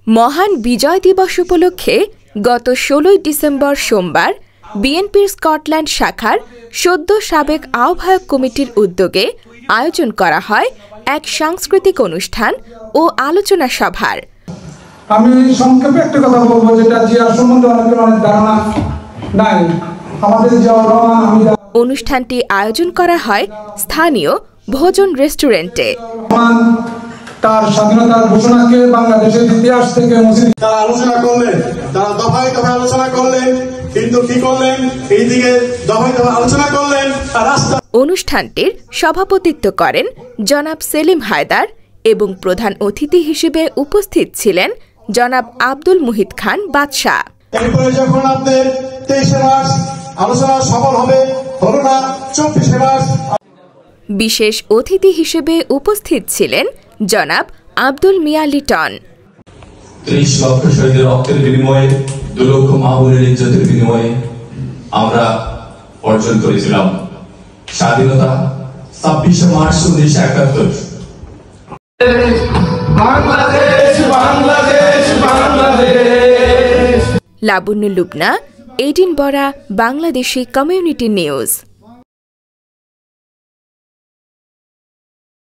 মহান বিজয় দিবস উপলক্ষে গত ১৬ ডিসেম্বর সোমবার বিএনপির স্কটল্যান্ড শাখার সদ্য সাবেক আহ্বায়ক কমিটির উদ্যোগে আয়োজন করা হয় এক সাংস্কৃতিক অনুষ্ঠান ও আলোচনা সভার। আমি সংক্ষেপে একটা কথা বলবো, যেটা জিয়ার সম্বন্ধে অনেকের অনেক ধারণা নাই। আমাদের জিয়াউর রহমান অনুষ্ঠানটি আয়োজন করা হয় স্থানীয় ভোজন রেস্টুরেন্টে। তার স্বাধীনতার ঘোষণাকে বাংলাদেশের ইতিহাস থেকে মুছে তারা আলোচনা করলেন, তারা দফায় দফায় আলোচনা করলেন, কিন্তু কি করলেন, এইদিকে দফায় দফায় আলোচনা করলেন। অনুষ্ঠানটির সভাপতিত্ব করেন জনাব সেলিম হায়দার এবং প্রধান অতিথি হিসেবে উপস্থিত ছিলেন জনাব আব্দুল মুহিত খান বাদশাহ। এরপরে যখন আপনাদের 23 মার্চ আলোচনা সফল হবে, হলো না 24 মার্চ। বিশেষ অতিথি হিসেবে উপস্থিত ছিলেন জনাব আব্দুল মিয়া লিটন। ৩০ লক্ষ শহীদের রক্তের বিনিময়ে ২ লক্ষ মা-বোনের ইজ্জতের বিনিময়ে আমরা অর্জন করেছিলাম স্বাধীনতা ২৬ মার্চ ১৯৭১। Labonno Lubna, Edinburgh, Bangladeshi community news.